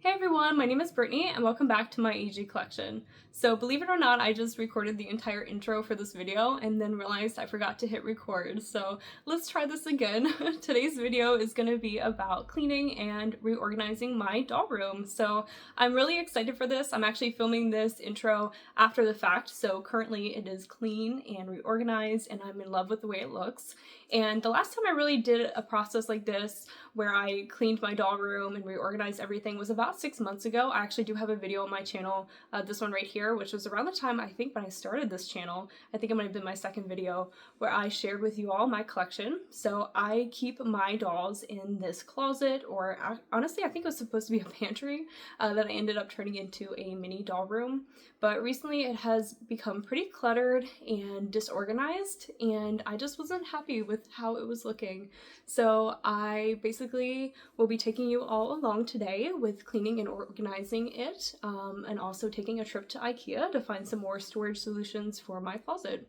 Hey everyone, my name is Brittany and welcome back to my AG collection. So believe it or not, I just recorded the entire intro for this video and then realized I forgot to hit record. So let's try this again. Today's video is going to be about cleaning and reorganizing my doll room. So I'm really excited for this. I'm actually filming this intro after the fact. So currently it is clean and reorganized and I'm in love with the way it looks. And the last time I really did a process like this where I cleaned my doll room and reorganized everything was about 6 months ago. I actually do have a video on my channel, this one right here, which was around the time I think when I started this channel. I think it might have been my second video where I shared with you all my collection. So I keep my dolls in this closet, or honestly I think it was supposed to be a pantry that I ended up turning into a mini doll room. But recently it has become pretty cluttered and disorganized and I just wasn't happy with how it was looking. So I basically will be taking you all along today with cleaning and organizing it, and also taking a trip to IKEA to find some more storage solutions for my closet.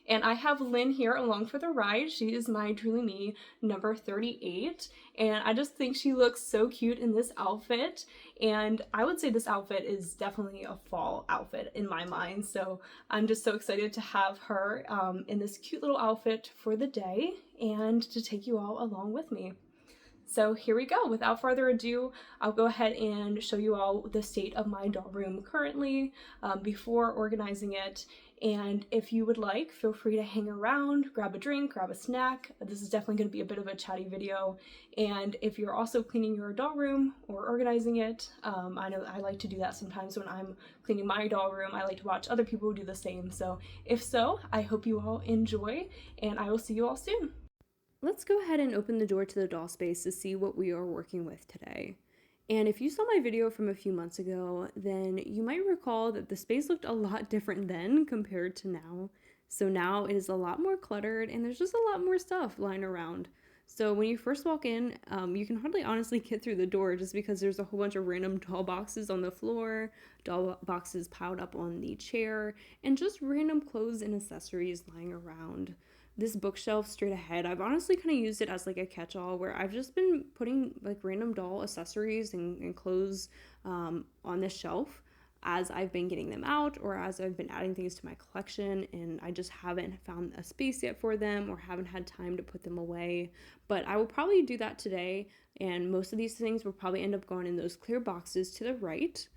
And I have Lynn here along for the ride. She is my Truly Me number 38. And I just think she looks so cute in this outfit. And I would say this outfit is definitely a fall outfit in my mind. So I'm just so excited to have her in this cute little outfit for the day and to take you all along with me. So here we go. Without further ado, I'll go ahead and show you all the state of my doll room currently before organizing it. And if you would like, feel free to hang around, grab a drink, grab a snack. This is definitely going to be a bit of a chatty video. And if you're also cleaning your doll room or organizing it, I know I like to do that sometimes when I'm cleaning my doll room. I like to watch other people do the same. So if so, I hope you all enjoy and I will see you all soon. Let's go ahead and open the door to the doll space to see what we are working with today. And if you saw my video from a few months ago, then you might recall that the space looked a lot different then compared to now. So now it is a lot more cluttered and there's just a lot more stuff lying around. So when you first walk in, you can hardly honestly get through the door just because there's a whole bunch of random doll boxes on the floor, doll boxes piled up on the chair, and just random clothes and accessories lying around. This bookshelf straight ahead, I've honestly kind of used it as like a catch-all where I've just been putting like random doll accessories and clothes on this shelf as I've been getting them out or as I've been adding things to my collection, and I just haven't found a space yet for them or haven't had time to put them away. But I will probably do that today, and most of these things will probably end up going in those clear boxes to the right.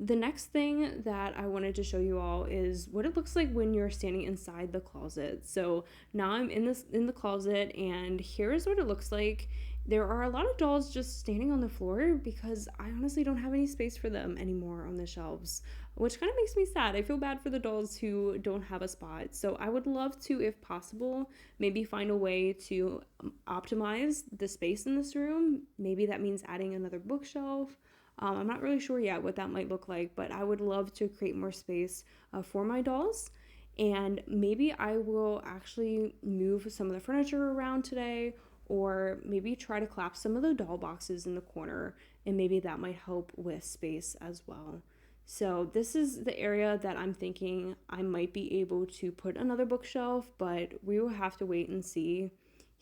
The next thing that I wanted to show you all is what it looks like when you're standing inside the closet. So now I'm in the closet and here's what it looks like. There are a lot of dolls just standing on the floor because I honestly don't have any space for them anymore on the shelves, which kind of makes me sad. I feel bad for the dolls who don't have a spot. So I would love to, if possible, maybe find a way to optimize the space in this room. Maybe that means adding another bookshelf. I'm not really sure yet what that might look like, but I would love to create more space for my dolls. And maybe I will actually move some of the furniture around today, or maybe try to collapse some of the doll boxes in the corner, and maybe that might help with space as well. So this is the area that I'm thinking I might be able to put another bookshelf, but we will have to wait and see.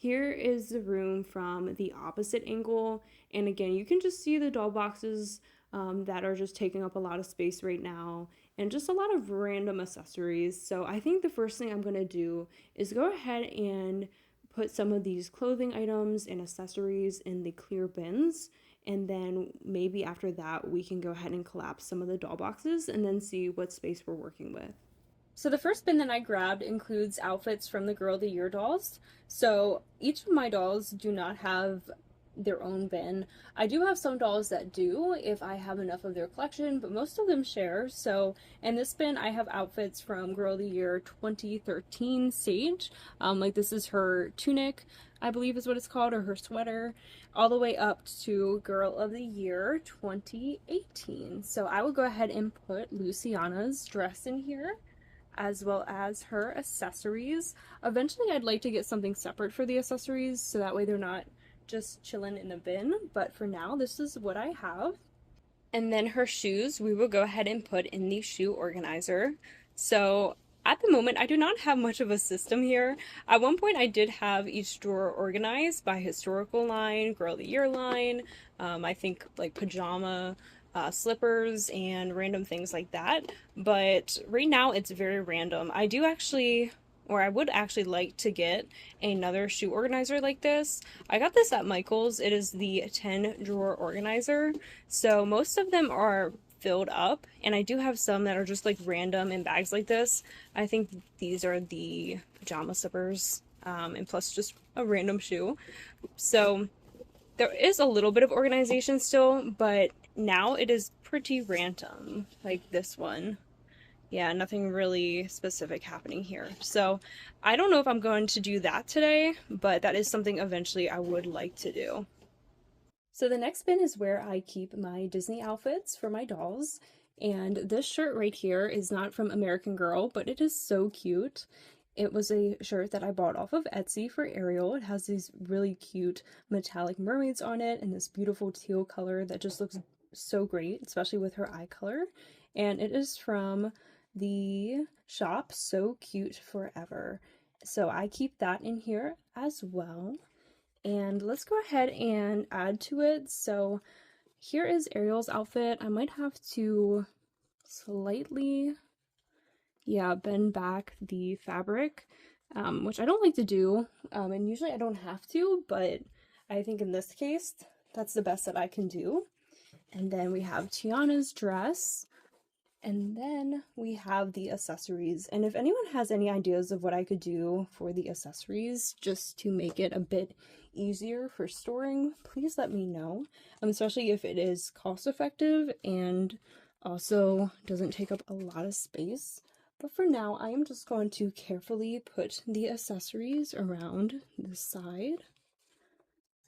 Here is the room from the opposite angle, and again, you can just see the doll boxes that are just taking up a lot of space right now, and just a lot of random accessories. So I think the first thing I'm going to do is go ahead and put some of these clothing items and accessories in the clear bins, and then maybe after that we can go ahead and collapse some of the doll boxes and then see what space we're working with. So the first bin that I grabbed includes outfits from the Girl of the Year dolls. So each of my dolls do not have their own bin. I do have some dolls that do if I have enough of their collection, but most of them share. So in this bin I have outfits from Girl of the Year 2013 Sage. Like this is her tunic, I believe is what it's called, or her sweater, all the way up to Girl of the Year 2018. So I will go ahead and put Luciana's dress in here, as well as her accessories. Eventually I'd like to get something separate for the accessories so that way they're not just chilling in a bin, but for now this is what I have. And then her shoes we will go ahead and put in the shoe organizer. So at the moment I do not have much of a system here. At one point I did have each drawer organized by historical line, Girl of the Year line, I think like pajama, slippers and random things like that. But right now it's very random. I do actually, or I would actually like to get another shoe organizer like this. I got this at Michael's. It is the 10 drawer organizer. So most of them are filled up, and I do have some that are just like random in bags like this. I think these are the pajama slippers, and plus just a random shoe. So there is a little bit of organization still, but now it is pretty random, like this one. Yeah, nothing really specific happening here. So I don't know if I'm going to do that today, but that is something eventually I would like to do. So the next bin is where I keep my Disney outfits for my dolls. And this shirt right here is not from American Girl, but it is so cute. It was a shirt that I bought off of Etsy for Ariel. It has these really cute metallic mermaids on it and this beautiful teal color that just looks so great, especially with her eye color. And it is from the shop So Cute Forever. So I keep that in here as well. And let's go ahead and add to it. So here is Ariel's outfit. I might have to slightly, yeah, bend back the fabric, which I don't like to do. And usually I don't have to, but I think in this case, that's the best that I can do. And then we have Tiana's dress. And then we have the accessories. And if anyone has any ideas of what I could do for the accessories just to make it a bit easier for storing, please let me know. Especially if it is cost effective and also doesn't take up a lot of space. But for now, I am just going to carefully put the accessories around the side.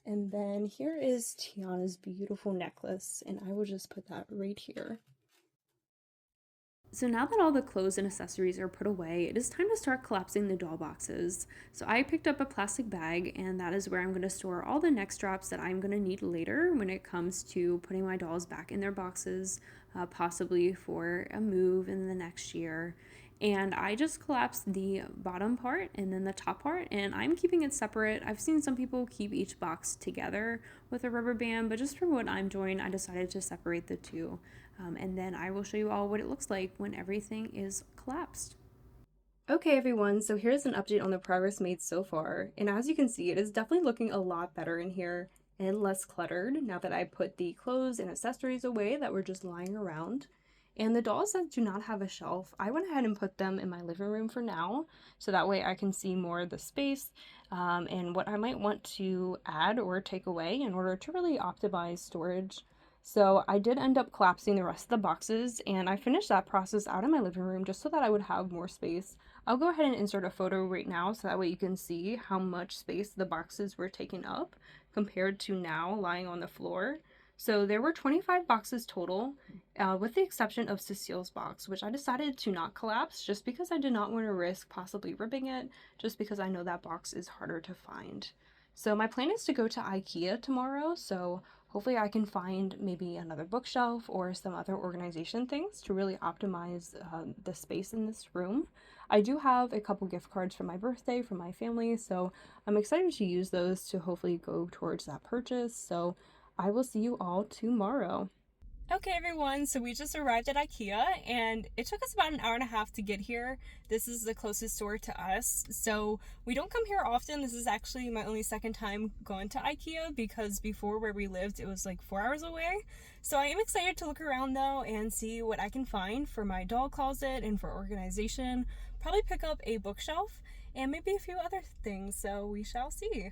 And then here is Tiana's beautiful necklace, and I will just put that right here. So now that all the clothes and accessories are put away, it is time to start collapsing the doll boxes. So I picked up a plastic bag, and that is where I'm going to store all the neck straps that I'm going to need later when it comes to putting my dolls back in their boxes, possibly for a move in the next year. And I just collapsed the bottom part and then the top part, and I'm keeping it separate. I've seen some people keep each box together with a rubber band, but just for what I'm doing, I decided to separate the two. And then I will show you all what it looks like when everything is collapsed. Okay everyone, so here's an update on the progress made so far, and as you can see, it is definitely looking a lot better in here and less cluttered now that I put the clothes and accessories away that were just lying around. And the dolls that do not have a shelf, I went ahead and put them in my living room for now, so that way I can see more of the space and what I might want to add or take away in order to really optimize storage. So I did end up collapsing the rest of the boxes, and I finished that process out in my living room just so that I would have more space. I'll go ahead and insert a photo right now so that way you can see how much space the boxes were taking up compared to now lying on the floor. So there were 25 boxes total, with the exception of Cecile's box, which I decided to not collapse just because I did not want to risk possibly ripping it, just because I know that box is harder to find. So my plan is to go to IKEA tomorrow, so hopefully I can find maybe another bookshelf or some other organization things to really optimize the space in this room. I do have a couple gift cards for my birthday from my family, so I'm excited to use those to hopefully go towards that purchase. So I will see you all tomorrow. Okay everyone, so we just arrived at IKEA and it took us about an hour and a half to get here. This is the closest store to us, so we don't come here often. This is actually my only second time going to IKEA because before where we lived it was like 4 hours away. So I am excited to look around though and see what I can find for my doll closet and for organization. Probably pick up a bookshelf and maybe a few other things, so we shall see.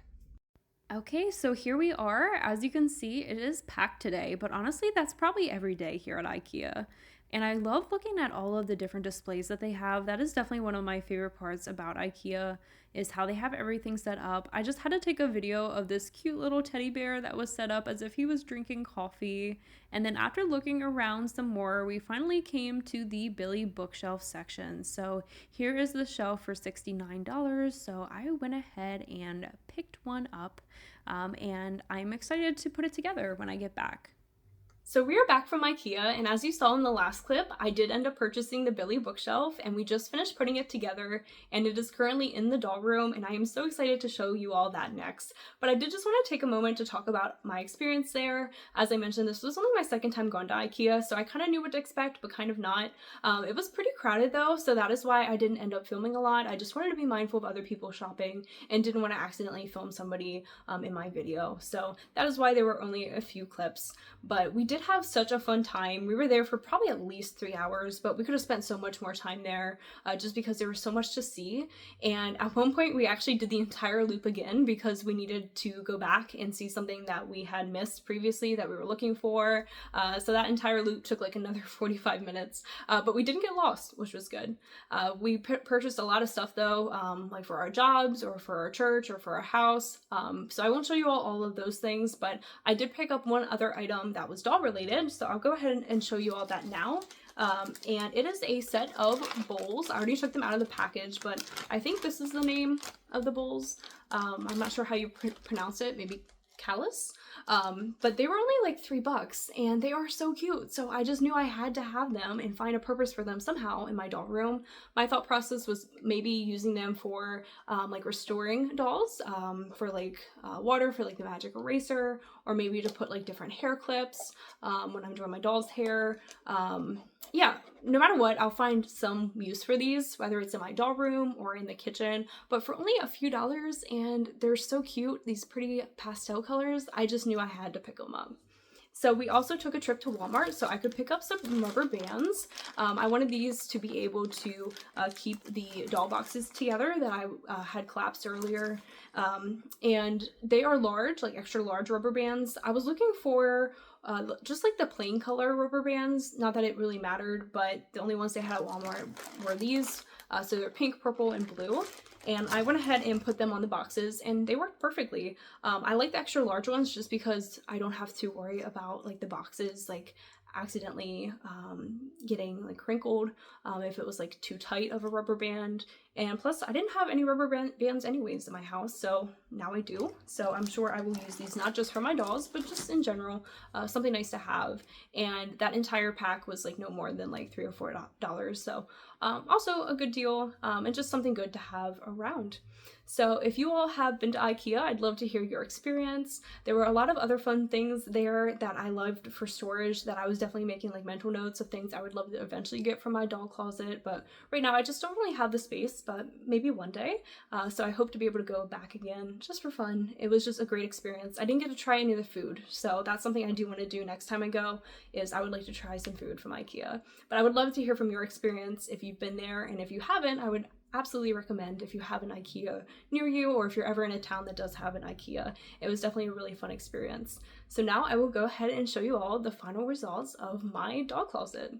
Okay, so here we are. As you can see, it is packed today, but honestly, that's probably every day here at IKEA. And I love looking at all of the different displays that they have. That is definitely one of my favorite parts about IKEA is how they have everything set up. I just had to take a video of this cute little teddy bear that was set up as if he was drinking coffee. And then after looking around some more, we finally came to the Billy bookshelf section. So here is the shelf for $69. So I went ahead and picked one up, and I'm excited to put it together when I get back. So we are back from IKEA, and as you saw in the last clip, I did end up purchasing the Billy bookshelf, and we just finished putting it together, and it is currently in the doll room, and I am so excited to show you all that next. But I did just want to take a moment to talk about my experience there. As I mentioned, this was only my second time going to IKEA, so I kind of knew what to expect, but kind of not. It was pretty crowded though, so that is why I didn't end up filming a lot. I just wanted to be mindful of other people shopping and didn't want to accidentally film somebody in my video. So that is why there were only a few clips, but we did have such a fun time. We were there for probably at least 3 hours, but we could have spent so much more time there just because there was so much to see. And at one point we actually did the entire loop again because we needed to go back and see something that we had missed previously that we were looking for. So that entire loop took like another 45 minutes, but we didn't get lost, which was good. We purchased a lot of stuff though, like for our jobs or for our church or for our house. So I won't show you all of those things, but I did pick up one other item that was doll related, so I'll go ahead and show you all that now. And it is a set of bowls. I already took them out of the package, but I think this is the name of the bowls. I'm not sure how you pronounce it, maybe callus. But they were only like $3 and they are so cute. So I just knew I had to have them and find a purpose for them somehow in my doll room. My thought process was maybe using them for like restoring dolls, for like water, for like the magic eraser, or maybe to put like different hair clips when I'm doing my doll's hair. Yeah, no matter what, I'll find some use for these, whether it's in my doll room or in the kitchen, but for only a few dollars, and they're so cute, these pretty pastel colors, I just knew I had to pick them up. So we also took a trip to Walmart so I could pick up some rubber bands. I wanted these to be able to keep the doll boxes together that I had collapsed earlier. And they are large, like extra large rubber bands. I was looking for just like the plain color rubber bands, not that it really mattered, but the only ones they had at Walmart were these. So they're pink, purple, and blue. And I went ahead and put them on the boxes and they worked perfectly. I like the extra large ones just because I don't have to worry about like the boxes like accidentally getting like crinkled if it was like too tight of a rubber band. And plus I didn't have any rubber bands anyways in my house, so now I do. So I'm sure I will use these not just for my dolls, but just in general, something nice to have. And that entire pack was like no more than like $3 or $4. So also a good deal, and just something good to have around. So if you all have been to IKEA, I'd love to hear your experience. There were a lot of other fun things there that I loved for storage that I was definitely making like mental notes of things I would love to eventually get from my doll closet, but right now I just don't really have the space, but maybe one day. So I hope to be able to go back again just for fun. It was just a great experience. I didn't get to try any of the food, so that's something I do want to do next time I go, is I would like to try some food from IKEA. But I would love to hear from your experience if you've been there, and if you haven't, I would absolutely recommend if you have an IKEA near you, or if you're ever in a town that does have an IKEA. It was definitely a really fun experience. So now I will go ahead and show you all the final results of my doll closet.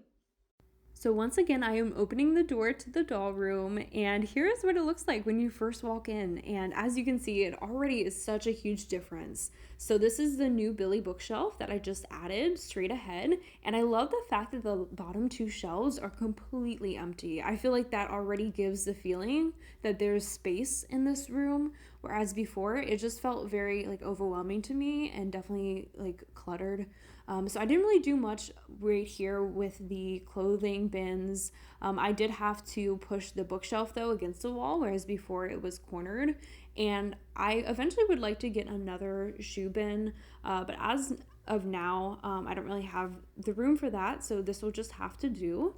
So once again, I am opening the door to the doll room, and here is what it looks like when you first walk in. And as you can see, it already is such a huge difference. So this is the new Billy bookshelf that I just added straight ahead, and I love the fact that the bottom two shelves are completely empty. I feel like that already gives the feeling that there's space in this room, whereas before it just felt very like overwhelming to me and definitely like cluttered. So I didn't really do much right here with the clothing bins. I did have to push the bookshelf though against the wall, whereas before it was cornered. And I eventually would like to get another shoe bin, but as of now, I don't really have the room for that, so this will just have to do.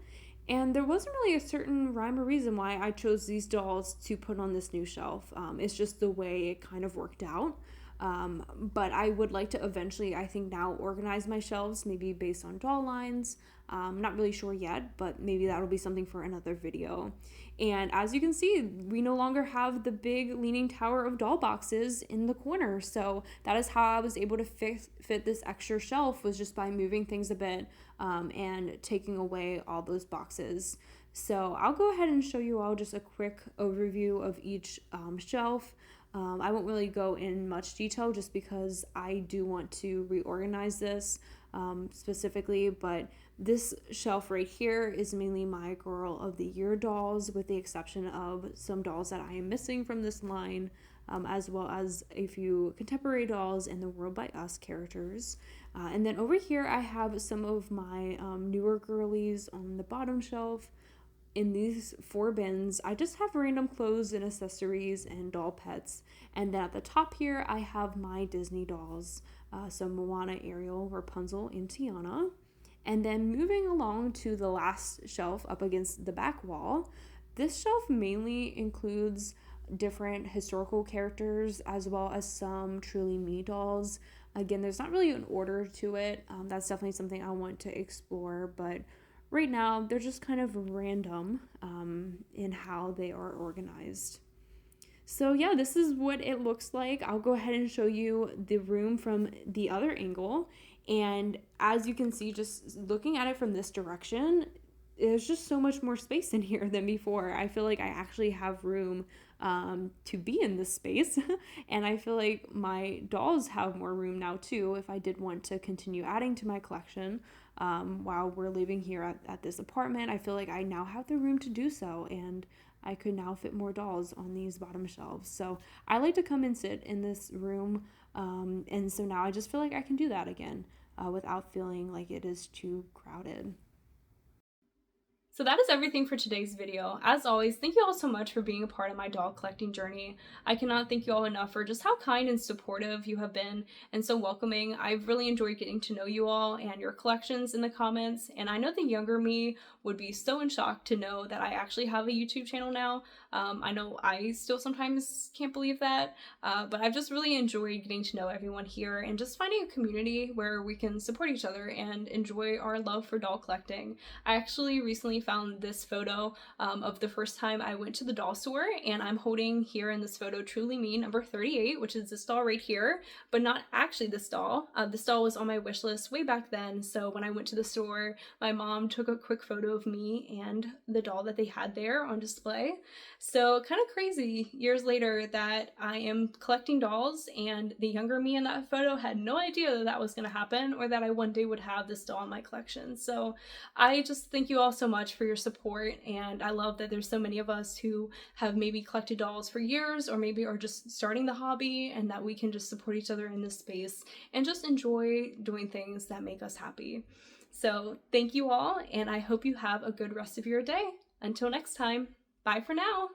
And there wasn't really a certain rhyme or reason why I chose these dolls to put on this new shelf. It's just the way it kind of worked out. But I would like to eventually, I think now, organize my shelves, maybe based on doll lines. Not really sure yet, but maybe that'll be something for another video. And as you can see, we no longer have the big leaning tower of doll boxes in the corner. So that is how I was able to fit this extra shelf, was just by moving things a bit and taking away all those boxes. So I'll go ahead and show you all just a quick overview of each shelf. I won't really go in much detail just because I do want to reorganize this specifically, but this shelf right here is mainly my Girl of the Year dolls, with the exception of some dolls that I am missing from this line. as well as a few contemporary dolls and the World by Us characters. And then over here, I have some of my newer girlies on the bottom shelf. In these 4 bins, I just have random clothes and accessories and doll pets. And then at the top here, I have my Disney dolls. So Moana, Ariel, Rapunzel, and Tiana. And then moving along to the last shelf up against the back wall, this shelf mainly includes different historical characters as well as some truly me dolls. Again, there's not really an order to it. That's definitely something I want to explore, but right now they're just kind of random in how they are organized. So yeah, this is what it looks like. I'll go ahead and show you the room from the other angle. And as you can see, just looking at it from this direction, there's just so much more space in here than before. I feel like I actually have room to be in this space. And I feel like my dolls have more room now too if I did want to continue adding to my collection. While we're living here at this apartment, I feel like I now have the room to do so, and I could now fit more dolls on these bottom shelves. So I like to come and sit in this room, and so now I just feel like I can do that again without feeling like it is too crowded. So that is everything for today's video. As always, thank you all so much for being a part of my doll collecting journey. I cannot thank you all enough for just how kind and supportive you have been and so welcoming. I've really enjoyed getting to know you all and your collections in the comments, and I know the younger me would be so in shock to know that I actually have a YouTube channel now. I know I still sometimes can't believe that, but I've just really enjoyed getting to know everyone here and just finding a community where we can support each other and enjoy our love for doll collecting. I actually recently found this photo of the first time I went to the doll store, and I'm holding here in this photo Truly Me number 38, which is this doll right here, but not actually this doll. This doll was on my wish list way back then, so when I went to the store, my mom took a quick photo of me and the doll that they had there on display. So kind of crazy years later that I am collecting dolls, and the younger me in that photo had no idea that that was going to happen or that I one day would have this doll in my collection. So I just thank you all so much for your support, and I love that there's so many of us who have maybe collected dolls for years or maybe are just starting the hobby, and that we can just support each other in this space and just enjoy doing things that make us happy. So thank you all, and I hope you have a good rest of your day. Until next time, bye for now.